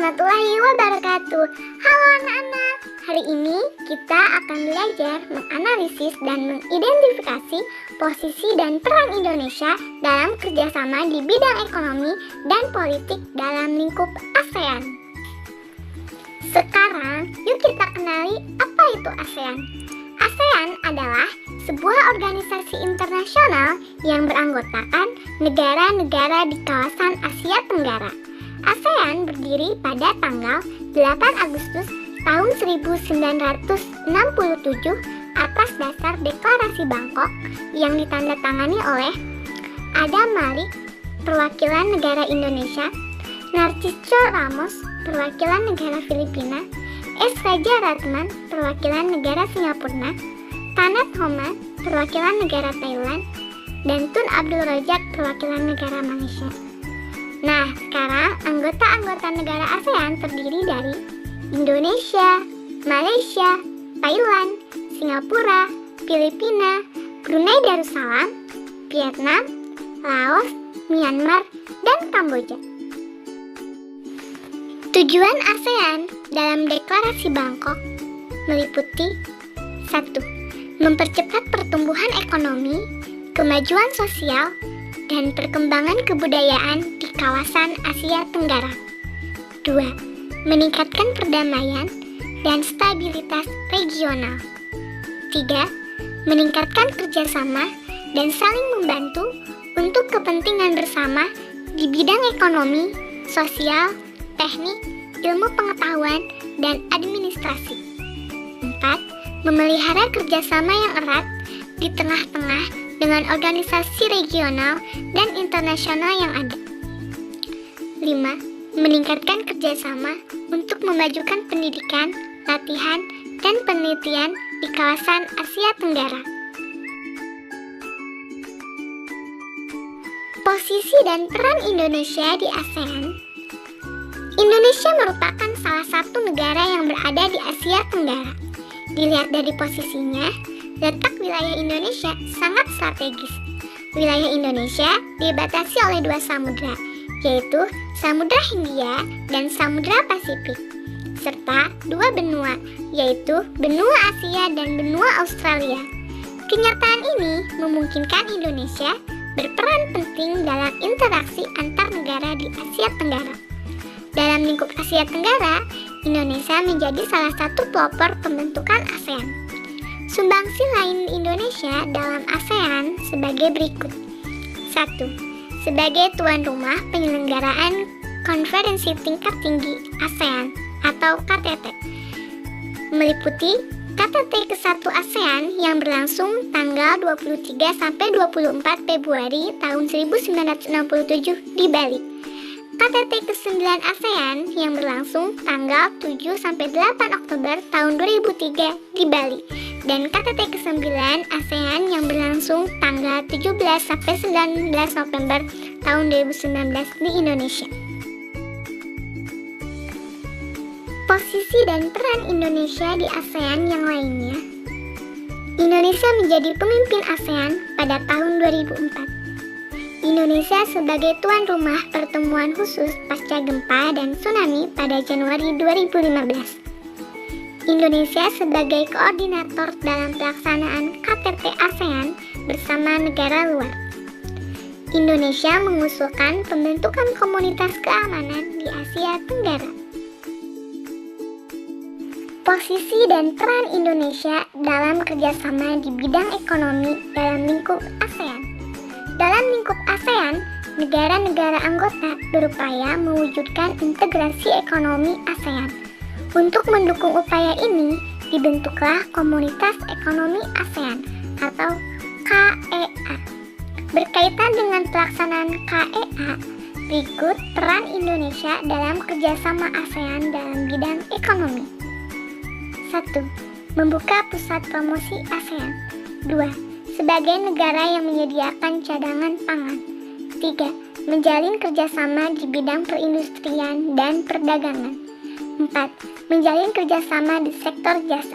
warahmatullahi wabarakatuh. Halo anak-anak, hari ini kita akan belajar menganalisis dan mengidentifikasi posisi dan peran Indonesia dalam kerjasama di bidang ekonomi dan politik dalam lingkup ASEAN. Sekarang, yuk kita kenali apa itu ASEAN. ASEAN adalah sebuah organisasi internasional yang beranggotakan negara-negara di kawasan Asia Tenggara. ASEAN berdiri pada tanggal 8 Agustus tahun 1967 atas dasar Deklarasi Bangkok yang ditandatangani oleh Adam Malik, perwakilan negara Indonesia, Narcisco Ramos, perwakilan negara Filipina, S. Raja Ratman, perwakilan negara Singapura, Tanat Homa, perwakilan negara Thailand, dan Tun Abdul Razak, perwakilan negara Malaysia. Nah, sekarang anggota-anggota negara ASEAN terdiri dari Indonesia, Malaysia, Thailand, Singapura, Filipina, Brunei Darussalam, Vietnam, Laos, Myanmar, dan Kamboja. Tujuan ASEAN dalam Deklarasi Bangkok meliputi 1. Mempercepat pertumbuhan ekonomi, kemajuan sosial, dan perkembangan kebudayaan di kawasan Asia Tenggara. 2. Meningkatkan perdamaian dan stabilitas regional. 3. Meningkatkan kerjasama dan saling membantu untuk kepentingan bersama di bidang ekonomi, sosial, teknik, ilmu pengetahuan, dan administrasi. 4. Memelihara kerjasama yang erat di tengah-tengah dengan organisasi regional dan internasional yang ada. 5. Meningkatkan kerjasama untuk memajukan pendidikan, latihan, dan penelitian di kawasan Asia Tenggara. Posisi dan peran Indonesia di ASEAN. Indonesia merupakan salah satu negara yang berada di Asia Tenggara. Dilihat dari posisinya, letak wilayah Indonesia sangat strategis. Wilayah Indonesia dibatasi oleh 2 samudra, yaitu Samudra Hindia dan Samudra Pasifik, serta 2 benua, yaitu benua Asia dan benua Australia. Kenyataan ini memungkinkan Indonesia berperan penting dalam interaksi antar negara di Asia Tenggara. Dalam lingkup Asia Tenggara, Indonesia menjadi salah satu pelopor pembentukan ASEAN. Sumbangsi lain Indonesia dalam ASEAN sebagai berikut. 1. Sebagai tuan rumah penyelenggaraan Konferensi Tingkat Tinggi ASEAN atau KTT, meliputi KTT ke-1 ASEAN yang berlangsung tanggal 23 sampai 24 Februari tahun 1967 di Bali. KTT ke-9 ASEAN yang berlangsung tanggal 7 sampai 8 Oktober tahun 2003 di Bali, dan KTT ke-9 ASEAN yang berlangsung tanggal 17 sampai 19 November tahun 2019 di Indonesia. Posisi dan peran Indonesia di ASEAN yang lainnya. Indonesia menjadi pemimpin ASEAN pada tahun 2004. Indonesia sebagai tuan rumah pertemuan khusus pasca gempa dan tsunami pada Januari 2015. Indonesia sebagai koordinator dalam pelaksanaan KTT ASEAN bersama negara luar. Indonesia mengusulkan pembentukan komunitas keamanan di Asia Tenggara. Posisi dan peran Indonesia dalam kerjasama di bidang ekonomi dalam lingkup ASEAN. Dalam lingkup ASEAN, negara-negara anggota berupaya mewujudkan integrasi ekonomi ASEAN. Untuk mendukung upaya ini, dibentuklah Komunitas Ekonomi ASEAN atau KEA. Berkaitan dengan pelaksanaan KEA, berikut peran Indonesia dalam kerjasama ASEAN dalam bidang ekonomi. 1. Membuka pusat promosi ASEAN. 2. Sebagai negara yang menyediakan cadangan pangan. 3. Menjalin kerjasama di bidang perindustrian dan perdagangan. 4. Menjalin kerjasama di sektor jasa.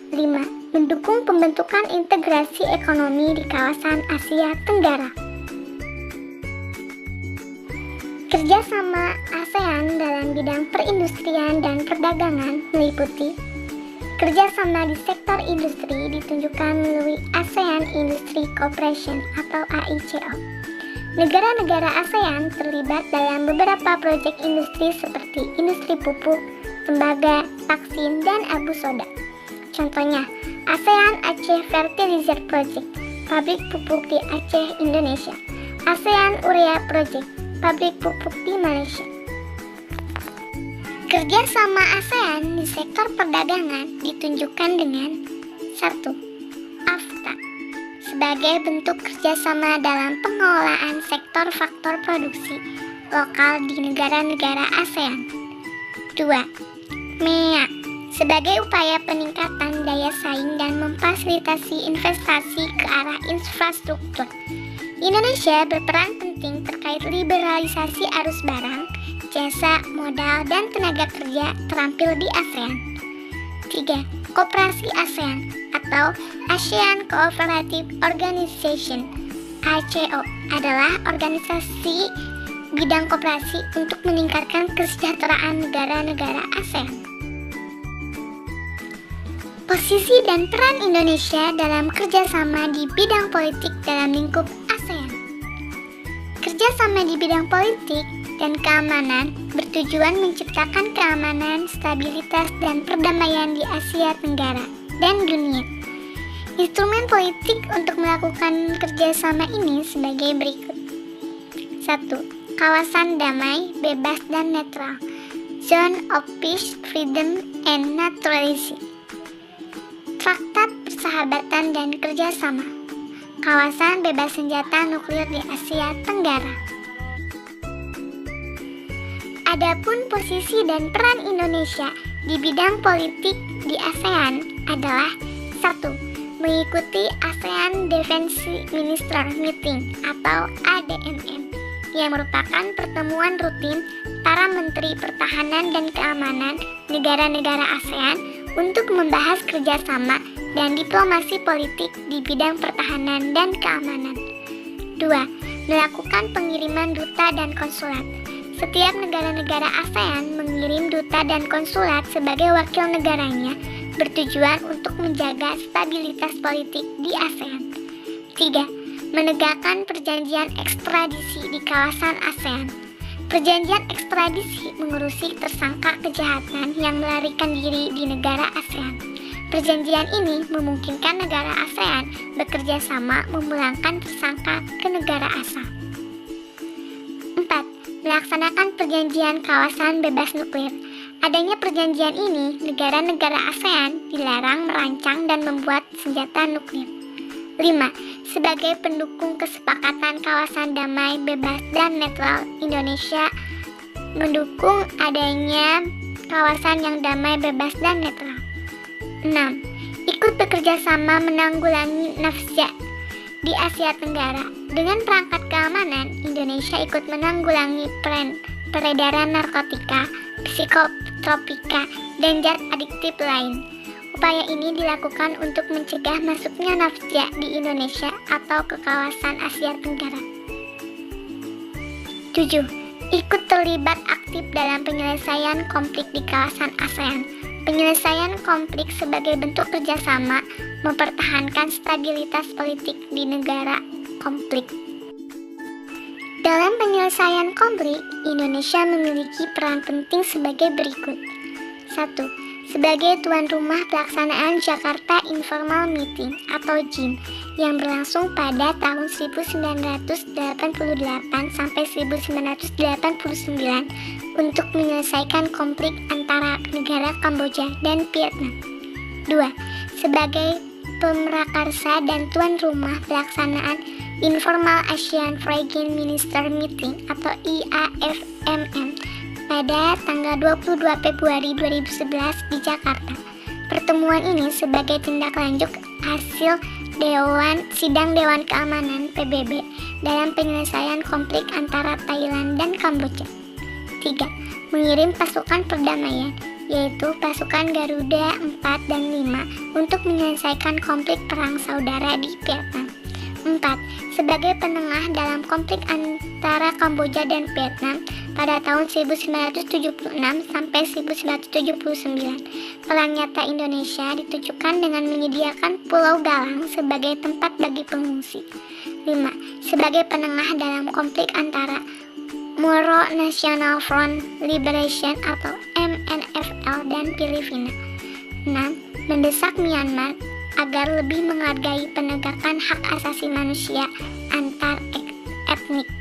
5. Mendukung pembentukan integrasi ekonomi di kawasan Asia Tenggara. Kerjasama ASEAN dalam bidang perindustrian dan perdagangan meliputi kerjasama di sektor industri ditunjukkan melalui ASEAN Industry Cooperation atau AICO. Negara-negara ASEAN terlibat dalam beberapa proyek industri seperti industri pupuk, tembaga, vaksin, dan abu soda. Contohnya, ASEAN Aceh Fertilizer Project, pabrik pupuk di Aceh, Indonesia. ASEAN Urea Project, pabrik pupuk di Malaysia. Kerjasama ASEAN di sektor perdagangan ditunjukkan dengan 1. AFTA sebagai bentuk kerjasama dalam pengelolaan sektor faktor produksi lokal di negara-negara ASEAN. 2. MEA sebagai upaya peningkatan daya saing dan memfasilitasi investasi ke arah infrastruktur. Indonesia berperan penting terkait liberalisasi arus barang, jasa, modal, dan tenaga kerja terampil di ASEAN. 3. Koperasi ASEAN atau ASEAN Cooperative Organization (ACO) adalah organisasi bidang koperasi untuk meningkatkan kesejahteraan negara-negara ASEAN. Posisi dan peran Indonesia dalam kerjasama di bidang politik dalam lingkup ASEAN. Kerjasama di bidang politik dan keamanan bertujuan menciptakan keamanan, stabilitas, dan perdamaian di Asia Tenggara dan dunia. Instrumen politik untuk melakukan kerjasama ini sebagai berikut. 1. Kawasan damai, bebas, dan netral. Zone of Peace, Freedom, and Neutrality. Traktat Persahabatan dan Kerjasama. Kawasan bebas senjata nuklir di Asia Tenggara. Adapun posisi dan peran Indonesia di bidang politik di ASEAN adalah 1. Mengikuti ASEAN Defense Minister Meeting atau ADMM yang merupakan pertemuan rutin para menteri pertahanan dan keamanan negara-negara ASEAN untuk membahas kerjasama dan diplomasi politik di bidang pertahanan dan keamanan. 2. Melakukan pengiriman duta dan konsulat. Setiap negara-negara ASEAN mengirim duta dan konsulat sebagai wakil negaranya bertujuan untuk menjaga stabilitas politik di ASEAN. 3. Menegakkan perjanjian ekstradisi di kawasan ASEAN. Perjanjian ekstradisi mengurusi tersangka kejahatan yang melarikan diri di negara ASEAN. Perjanjian ini memungkinkan negara ASEAN bekerja sama memulangkan tersangka ke negara asal. 4. Melaksanakan perjanjian kawasan bebas nuklir. Adanya perjanjian ini, negara-negara ASEAN dilarang merancang dan membuat senjata nuklir. 5. Sebagai pendukung kesepakatan kawasan damai, bebas, dan netral, Indonesia mendukung adanya kawasan yang damai, bebas, dan netral. 6. Ikut bekerja sama menanggulangi nafsa di Asia Tenggara. Dengan perangkat keamanan, Indonesia ikut menanggulangi peredaran narkotika, psikotropika, dan zat adiktif lain. Upaya ini dilakukan untuk mencegah masuknya nafsa di Indonesia atau ke kawasan Asia Tenggara. 7. Ikut terlibat aktif dalam penyelesaian konflik di kawasan ASEAN. Penyelesaian konflik sebagai bentuk kerjasama mempertahankan stabilitas politik di negara konflik. Dalam penyelesaian konflik, Indonesia memiliki peran penting sebagai berikut. 1. Sebagai tuan rumah pelaksanaan Jakarta Informal Meeting atau JIM yang berlangsung pada tahun 1988 sampai 1989 untuk menyelesaikan konflik antara negara Kamboja dan Vietnam. 2. Sebagai pemrakarsa dan tuan rumah pelaksanaan Informal ASEAN Foreign Minister Meeting atau IAFMM pada tanggal 22 Februari 2011 di Jakarta. Pertemuan ini sebagai tindak lanjut hasil Sidang Dewan Keamanan PBB dalam penyelesaian konflik antara Thailand dan Kamboja. 3. Mengirim pasukan perdamaian, yaitu pasukan Garuda 4 dan 5 untuk menyelesaikan konflik perang saudara di Vietnam. 4. Sebagai penengah dalam konflik antara Kamboja dan Vietnam pada tahun 1976 sampai 1979, peran nyata Indonesia ditujukan dengan menyediakan Pulau Galang sebagai tempat bagi pengungsi. 5. Sebagai penengah dalam konflik antara Moro National Front Liberation atau MNFL dan Filipina. 6. Mendesak Myanmar agar lebih menghargai penegakan hak asasi manusia antar etnik.